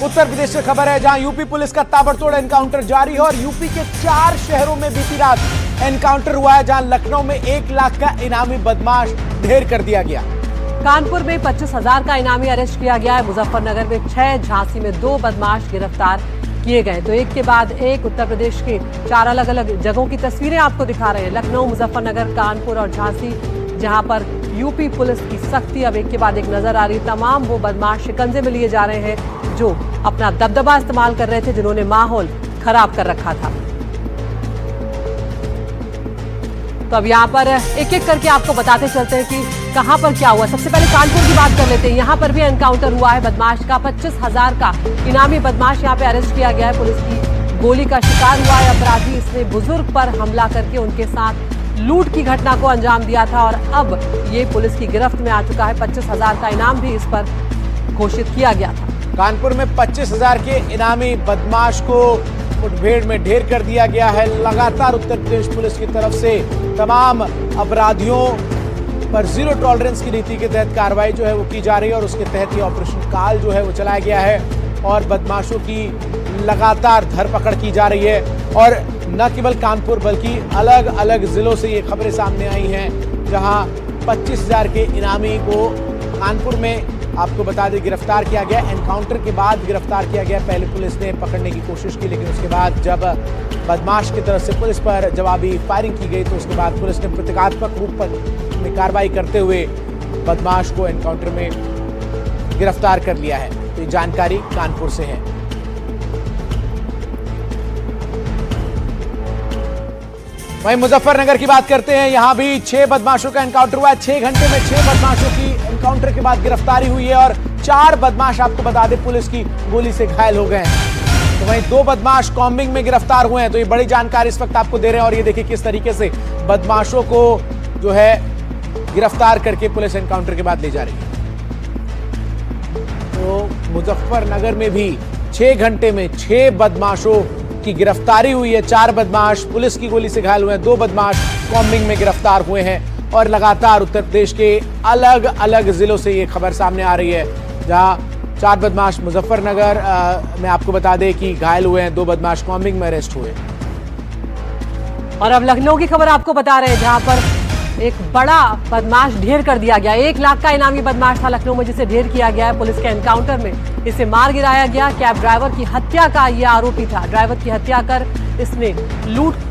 उत्तर प्रदेश से खबर है, जहां यूपी पुलिस का ताबड़तोड़ एनकाउंटर जारी है और यूपी के 4 शहरों में बीती रात एनकाउंटर हुआ है, जहां लखनऊ में 1 लाख का इनामी बदमाश ढेर कर दिया गया। कानपुर में 25,000 का इनामी अरेस्ट किया गया है। मुजफ्फरनगर में 6, झांसी में 2 बदमाश गिरफ्तार किए गए। तो एक के बाद एक उत्तर प्रदेश के 4 अलग अलग जगहों की तस्वीरें आपको दिखा रहे हैं। लखनऊ, मुजफ्फरनगर, कानपुर और झांसी, जहां पर यूपी पुलिस की सख्ती अब एक के बाद एक नजर आ रही। तमाम वो बदमाश शिकंजे में लिए जा रहे हैं जो अपना दबदबा इस्तेमाल कर रहे थे, जिन्होंने माहौल खराब कर रखा था। तो अब यहाँ पर एक एक करके आपको बताते चलते हैं कि कहां पर क्या हुआ। सबसे पहले कानपुर की बात कर लेते हैं। यहाँ पर भी एनकाउंटर हुआ है बदमाश का। 25,000 का इनामी बदमाश यहाँ पे अरेस्ट किया गया है। पुलिस की गोली का शिकार हुआ है अपराधी। इसने बुजुर्ग पर हमला करके उनके साथ लूट की घटना को अंजाम दिया था और अब ये पुलिस की गिरफ्त में आ चुका है। 25,000 का इनाम भी इस पर घोषित किया गया था। कानपुर में 25,000 के इनामी बदमाश को मुठभेड़ में ढेर कर दिया गया है। लगातार उत्तर प्रदेश पुलिस की तरफ से तमाम अपराधियों पर जीरो टॉलरेंस की नीति के तहत कार्रवाई जो है वो की जा रही है और उसके तहत ये ऑपरेशन काल जो है वो चलाया गया है और बदमाशों की लगातार धरपकड़ की जा रही है। और न केवल कानपुर बल्कि अलग अलग जिलों से ये खबरें सामने आई हैं, जहां 25,000 के इनामी को कानपुर में आपको बता दें गिरफ्तार किया गया। एनकाउंटर के बाद गिरफ्तार किया गया। पहले पुलिस ने पकड़ने की कोशिश की, लेकिन उसके बाद जब बदमाश की तरफ से पुलिस पर जवाबी फायरिंग की गई तो उसके बाद पुलिस ने प्रतीकात्मक रूप में कार्रवाई करते हुए बदमाश को एनकाउंटर में गिरफ्तार कर लिया है। तो ये जानकारी कानपुर से है। वहीं मुजफ्फरनगर की बात करते हैं। यहां भी 6 बदमाशों का एनकाउंटर हुआ है। 6 घंटे में 6 बदमाशों की एनकाउंटर के बाद गिरफ्तारी हुई है और 4 बदमाश आपको बता दें पुलिस की गोली से घायल हो गए हैं। तो वहीं 2 बदमाश कॉम्बिंग में गिरफ्तार हुए हैं। तो ये बड़ी जानकारी इस वक्त आपको दे रहे हैं और ये देखिए किस तरीके से बदमाशों को जो है गिरफ्तार करके पुलिस एनकाउंटर के बाद ले जा रही है। तो मुजफ्फरनगर में भी 6 घंटे में 6 बदमाशों की गिरफ्तारी हुई है। 4 बदमाश पुलिस की गोली से घायल हुए हैं। 2 बदमाश कॉम्बिंग में गिरफ्तार हुए हैं और लगातार उत्तर प्रदेश के अलग अलग जिलों से ये खबर सामने आ रही है, जहां 4 बदमाश मुजफ्फरनगर में आपको बता दें कि घायल हुए हैं। 2 बदमाश कॉम्बिंग में अरेस्ट हुए। और अब लखनऊ की खबर आपको बता रहे हैं, जहां पर एक बड़ा बदमाश ढेर कर दिया गया। 1 लाख का इनामी बदमाश था लखनऊ में, जिसे ढेर किया गया है। पुलिस के एनकाउंटर में इसे मार गिराया गया। कैब ड्राइवर की हत्या का यह आरोपी था। ड्राइवर की हत्या कर इसने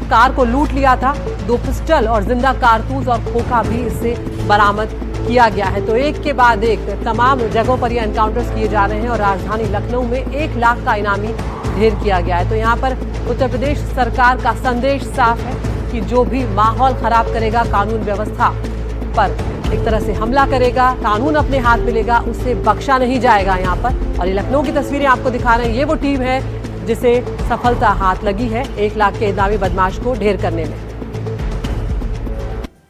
कार को लूट लिया था। 2 पिस्टल और जिंदा कारतूस और खोखा भी इससे बरामद किया गया है। तो एक के बाद एक तमाम जगहों पर ये एनकाउंटर्स किए जा रहे हैं और राजधानी लखनऊ में 1 लाख का इनामी ढेर किया गया है। तो यहाँ पर उत्तर प्रदेश सरकार का संदेश साफ है कि जो भी माहौल खराब करेगा, कानून व्यवस्था पर एक तरह से हमला करेगा, कानून अपने हाथ में लेगा, उससे बख्शा नहीं जाएगा यहाँ पर। और ये लखनऊ की तस्वीरें आपको दिखा रहे हैं। ये वो टीम है जिसे सफलता हाथ लगी है 1 लाख के इनामी बदमाश को ढेर करने में।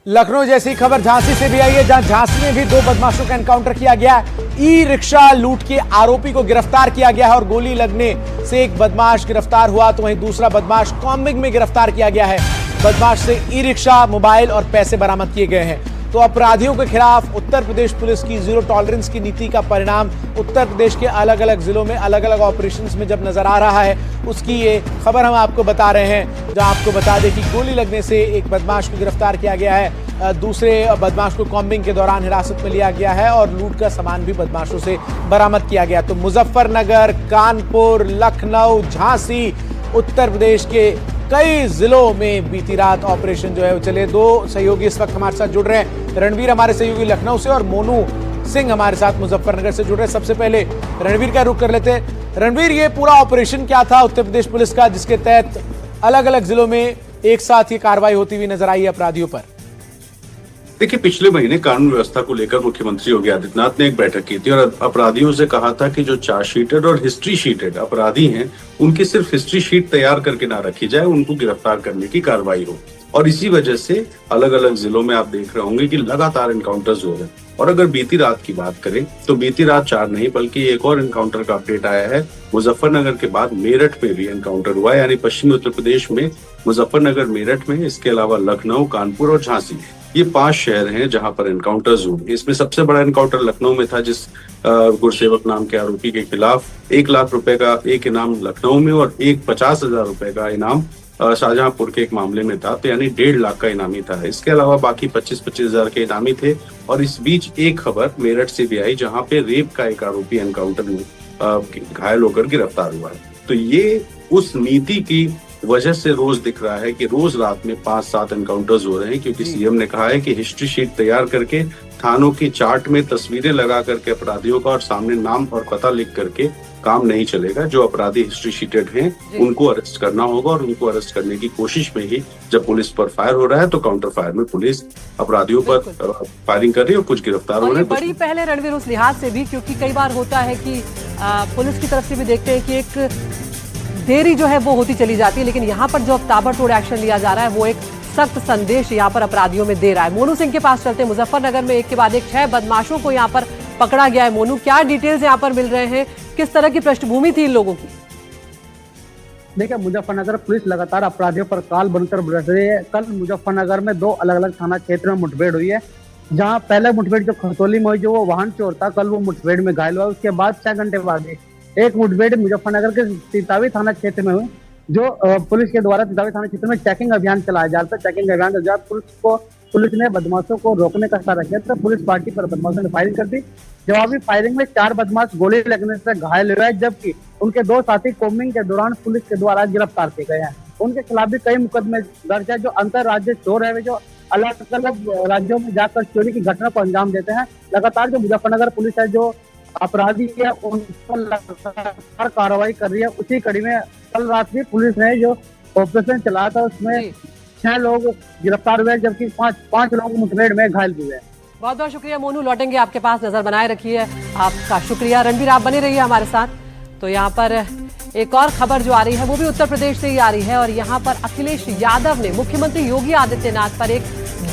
लखनऊ जैसी खबर झांसी से भी आई है, जहां झांसी में भी 2 बदमाशों का एनकाउंटर किया गया है। ई रिक्शा लूट के आरोपी को गिरफ्तार किया गया है और गोली लगने से एक बदमाश गिरफ्तार हुआ, तो वहीं दूसरा बदमाश कॉम्बिंग में गिरफ्तार किया गया है। बदमाश से ई रिक्शा, मोबाइल और पैसे बरामद किए गए हैं। तो अपराधियों के खिलाफ उत्तर प्रदेश पुलिस की जीरो टॉलरेंस की नीति का परिणाम उत्तर प्रदेश के अलग अलग जिलों में अलग अलग ऑपरेशंस में जब नजर आ रहा है, उसकी ये खबर हम आपको बता रहे हैं। जहां आपको बता दें कि गोली लगने से एक बदमाश को गिरफ्तार किया गया है। दूसरे बदमाश को कॉम्बिंग के दौरान हिरासत में लिया गया है और लूट का सामान भी बदमाशों से बरामद किया गया। तो मुजफ्फरनगर, कानपुर, लखनऊ, झांसी, उत्तर प्रदेश के कई जिलों में बीती रात ऑपरेशन जो है वो चले। 2 सहयोगी इस वक्त हमारे साथ जुड़ रहे हैं। रणवीर हमारे सहयोगी लखनऊ से और मोनू सिंह हमारे साथ मुजफ्फरनगर से जुड़ रहे हैं। सबसे पहले रणवीर का रुख कर लेते हैं। रणवीर, ये पूरा ऑपरेशन क्या था उत्तर प्रदेश पुलिस का, जिसके तहत अलग अलग जिलों में एक साथ ये कार्रवाई होती हुई नजर आई है अपराधियों पर? देखिए, पिछले महीने कानून व्यवस्था को लेकर मुख्यमंत्री योगी आदित्यनाथ ने एक बैठक की थी और अपराधियों से कहा था कि जो चार्जशीटेड और हिस्ट्री शीटेड अपराधी हैं, उनकी सिर्फ हिस्ट्री शीट तैयार करके ना रखी जाए, उनको गिरफ्तार करने की कार्रवाई हो। और इसी वजह से अलग अलग जिलों में आप देख रहे होंगे कि लगातार एनकाउंटर्स हो रहे हैं। और अगर बीती रात की बात करें तो बीती रात 4 नहीं बल्कि एक और एनकाउंटर का अपडेट आया है। मुजफ्फरनगर के बाद मेरठ में भी एनकाउंटर हुआ है, यानी पश्चिमी उत्तर प्रदेश में मुजफ्फरनगर, मेरठ में, इसके अलावा लखनऊ, कानपुर और झांसी ये 5 शहर हैं जहां पर एनकाउंटर्स हुए। इसमें सबसे बड़ा एनकाउंटर लखनऊ में था, जिस गुरसेवक नाम के आरोपी के खिलाफ 1 लाख रुपए का एक इनाम लखनऊ में और 50,000 रुपए का इनाम शाहजहांपुर के एक मामले में था। तो यानी 1.5 लाख का इनामी था। इसके अलावा बाकी 25,000 के इनामी थे। और इस बीच एक खबर मेरठ से भी आई, जहां पे रेप का एक आरोपी एनकाउंटर में घायल होकर गिरफ्तार हुआ है। तो ये उस नीति की वजह से रोज दिख रहा है कि रोज रात में 5-7 एनकाउंटर्स हो रहे हैं, क्योंकि सीएम ने कहा है कि हिस्ट्री शीट तैयार करके थानों की चार्ट में तस्वीरें लगा करके अपराधियों का और सामने नाम और पता लिख करके काम नहीं चलेगा। जो अपराधी हिस्ट्री शीटेड हैं उनको अरेस्ट करना होगा, और उनको अरेस्ट करने की कोशिश में ही जब पुलिस पर फायर हो रहा है तो काउंटर फायर में पुलिस अपराधियों पर फायरिंग कर रही है और कुछ गिरफ्तार हो रहे हैं। बड़ी पहले रणवीर उस लिहाज से भी, क्योंकि कई बार होता है कि पुलिस की तरफ से भी देखते हैं कि एक देरी जो है वो होती चली जाती है, लेकिन यहाँ पर जो अब ताबड़तोड़ एक्शन लिया जा रहा है वो एक सख्त संदेश यहाँ पर अपराधियों में दे रहा है। मोनू सिंह के पास चलते हैं। मुजफ्फरनगर में एक के बाद एक 6 बदमाशों को यहाँ पर पकड़ा गया है। मोनू, क्या डिटेल्स यहाँ पर मिल रहे हैं? किस तरह की पृष्ठभूमि थी इन लोगों की? देखिए, मुजफ्फरनगर पुलिस लगातार अपराधियों पर काल बनकर बढ़ रही है। कल मुजफ्फरनगर में 2 अलग अलग थाना क्षेत्र में मुठभेड़ हुई है। जहां पहले मुठभेड़ जो खरतौली में हुई, जो वो वाहन चोर था, कल वो मुठभेड़ में घायल हुआ। उसके बाद 6 घंटे बाद एक मुठभेड़ मुजफ्फरनगर के तितावी थाना क्षेत्र में हुई, जो पुलिस के द्वारा तितावी थाना क्षेत्र में चेकिंग अभियान चलाया जा रहा था। चेकिंग अभियान के दौरान पुलिस ने बदमाशों को रोकने का इशारा किया तो पुलिस पार्टी पर बदमाशों ने फायरिंग कर दी। जवाबी फायरिंग में 4 बदमाश गोली लगने से घायल हुए, जबकि उनके 2 साथी कोमिंग के दौरान पुलिस के द्वारा गिरफ्तार किए गए हैं। उनके खिलाफ भी कई मुकदमे दर्ज है। जो अंतरराज्य चोर है, वे जो अलग अलग राज्यों में जाकर चोरी की घटना को अंजाम देते हैं। लगातार जो मुजफ्फरनगर पुलिस है, जो अपराधी है उन पर लगातार कार्रवाई कर रही है। उसी कड़ी में कल रात भी पुलिस ने जो ऑपरेशन चलाया था उसमें 6 लोग गिरफ्तार हुए, जबकि 5 लोग मुठभेड़ में घायल हुए हैं। बहुत बहुत शुक्रिया मोनू, लौटेंगे आपके पास, नजर बनाए रखिए। आपका शुक्रिया। रणवीर, आप बने रहिए हमारे साथ। तो यहाँ पर एक और खबर जो आ रही है वो भी उत्तर प्रदेश से ही आ रही है, और यहाँ पर अखिलेश यादव ने मुख्यमंत्री योगी आदित्यनाथ पर एक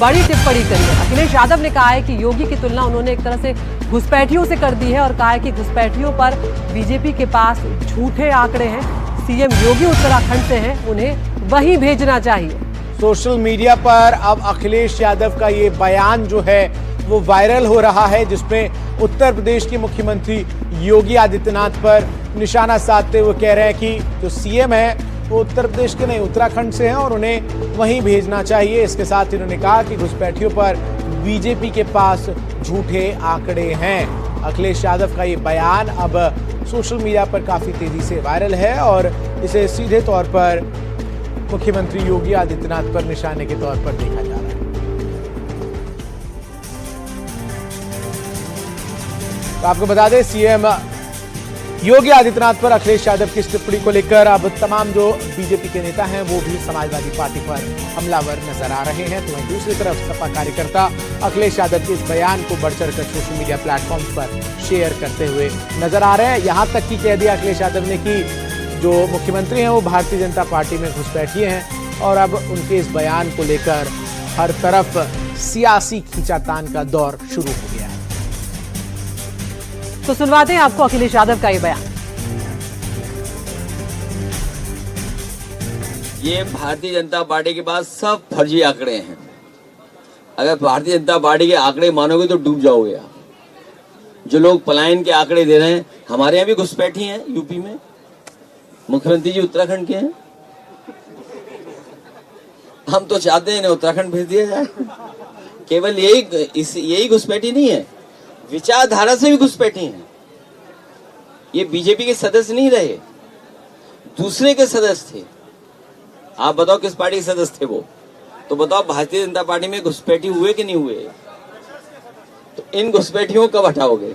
बड़ी टिप्पणी करी है। अखिलेश यादव ने कहा है कि योगी की तुलना उन्होंने एक तरह से घुसपैठियों से कर दी है, और कहा है कि घुसपैठियों पर बीजेपी के पास झूठे आंकड़े हैं। सीएम योगी उत्तराखंड से हैं, उन्हें वहीं भेजना चाहिए। सोशल मीडिया पर अब अखिलेश यादव का ये बयान जो है वो वायरल हो रहा है, जिसमें उत्तर प्रदेश के मुख्यमंत्री योगी आदित्यनाथ पर निशाना साधते हुए कह रहे हैं कि जो सीएम है वो उत्तर प्रदेश के नहीं उत्तराखंड से हैं और उन्हें वहीं भेजना चाहिए। इसके साथ इन्होंने कहा कि घुसपैठियों पर बीजेपी के पास झूठे आंकड़े हैं। अखिलेश यादव का ये बयान अब सोशल मीडिया पर काफी तेजी से वायरल है, और इसे सीधे तौर पर मुख्यमंत्री योगी आदित्यनाथ पर निशाने के तौर पर देखा जा रहा है। तो आपको बता दें, सीएम योगी आदित्यनाथ पर अखिलेश यादव की इस टिप्पणी को लेकर अब तमाम जो बीजेपी के नेता हैं वो भी समाजवादी पार्टी पर हमलावर नजर आ रहे हैं। तो वहीं दूसरी तरफ सपा कार्यकर्ता अखिलेश यादव के इस बयान को बढ़ चढ़कर सोशल मीडिया प्लेटफॉर्म्स पर शेयर करते हुए नजर आ रहे हैं। यहां तक कि कह दिया अखिलेश यादव ने कि जो मुख्यमंत्री हैं वो भारतीय जनता पार्टी में घुसपैठिए हैं, और अब उनके इस बयान को लेकर हर तरफ सियासी खींचातान का दौर शुरू हो गया है। तो सुनवाते हैं आपको अखिलेश यादव का ये बयान। ये भारतीय जनता पार्टी के पास सब फर्जी आंकड़े हैं। अगर भारतीय जनता पार्टी के आंकड़े मानोगे तो डूब जाओगे आप। जो लोग पलायन के आंकड़े दे रहे हैं, हमारे यहाँ भी घुसपैठी हैं यूपी में, मुख्यमंत्री जी उत्तराखंड के हैं। हम तो चाहते हैं उत्तराखंड भेज दिया जाए। केवल यही घुसपैठी नहीं है, विचारधारा से भी घुसपैठी हैं। ये बीजेपी के सदस्य नहीं रहे, दूसरे के सदस्य थे। आप बताओ किस पार्टी के सदस्य थे वो? तो बताओ भारतीय जनता पार्टी में घुसपैठी हुए कि नहीं हुए? तो इन घुसपैठियों को कब हटाओगे?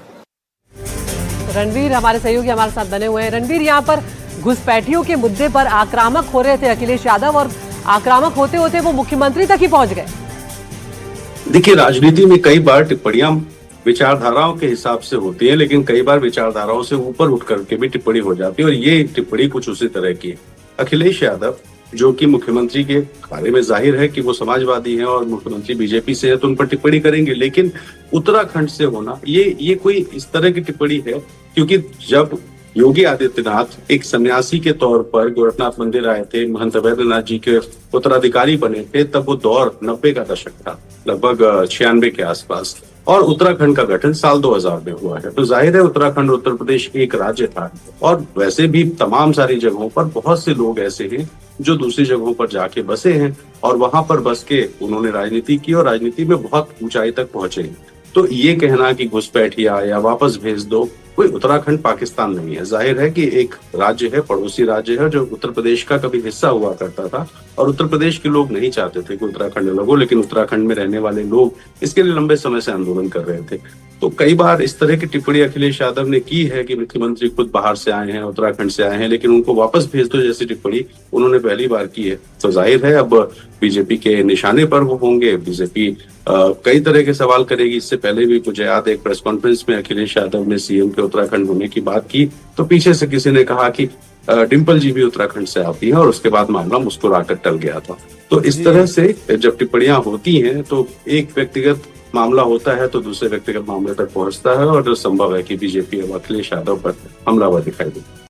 रणवीर हमारे सहयोगी हमारे साथ बने हुए हैं। रणवीर, यहाँ पर घुसपैठियों के मुद्दे पर आक्रामक हो रहे थे अखिलेश यादव, और आक्रामक होते होते वो मुख्यमंत्री तक ही पहुंच गए। देखिए, राजनीति में कई बार टिप्पणियां विचारधाराओं के हिसाब से होती है, लेकिन कई बार विचारधाराओं से ऊपर उठ करके भी टिप्पणी हो जाती है, और ये टिप्पणी कुछ उसी तरह की है। अखिलेश यादव, जो कि मुख्यमंत्री के बारे में जाहिर है कि वो समाजवादी हैं और मुख्यमंत्री बीजेपी से है, तो उन पर टिप्पणी करेंगे, लेकिन उत्तराखंड से होना ये कोई इस तरह की टिप्पणी है, क्योंकि जब योगी आदित्यनाथ एक सन्यासी के तौर पर गोरखनाथ मंदिर आए थे, महंत वैद्यनाथ जी के उत्तराधिकारी बने थे, तब वो दौर 90 का दशक था, लगभग 96 के आसपास, और उत्तराखंड का गठन साल 2000 में हुआ है। तो जाहिर है उत्तराखंड और उत्तर प्रदेश एक राज्य था, और वैसे भी तमाम सारी जगहों पर बहुत से लोग ऐसे हैं जो दूसरी जगहों पर जाके बसे हैं और वहां पर बस के उन्होंने राजनीति की और राजनीति में बहुत ऊंचाई तक पहुंचे। तो ये कहना कि घुसपैठिया या वापस भेज दो, कोई उत्तराखंड पाकिस्तान नहीं है। जाहिर है कि एक राज्य है, पड़ोसी राज्य है, जो उत्तर प्रदेश का कभी हिस्सा हुआ करता था, और उत्तर प्रदेश के लोग नहीं चाहते थे कि उत्तराखंड अलग हो, लेकिन उत्तराखंड में रहने वाले लोग इसके लिए लंबे समय से आंदोलन कर रहे थे। तो कई बार इस तरह की टिप्पणी अखिलेश यादव ने की है कि मुख्यमंत्री खुद बाहर से आए हैं, उत्तराखंड से आए हैं, लेकिन उनको वापस भेज दो जैसी टिप्पणी उन्होंने पहली बार की है। तो जाहिर है अब बीजेपी के निशाने पर वो होंगे। बीजेपी कई तरह के सवाल करेगी। इससे पहले भी मुझे याद है एक प्रेस कॉन्फ्रेंस में अखिलेश यादव ने सीएम के उत्तराखंड होने की बात की, तो पीछे से किसी ने कहा कि डिम्पल जी भी उत्तराखंड से आती है, और उसके बाद मामला मुस्कुराकर टल गया था। तो इस तरह से जब टिप्पणियां होती हैं तो एक व्यक्तिगत मामला होता है तो दूसरे व्यक्तिगत मामले तक पहुंचता है, और जो संभव है कि बीजेपी अब अखिलेश यादव पर हमलावर दिखाई दे।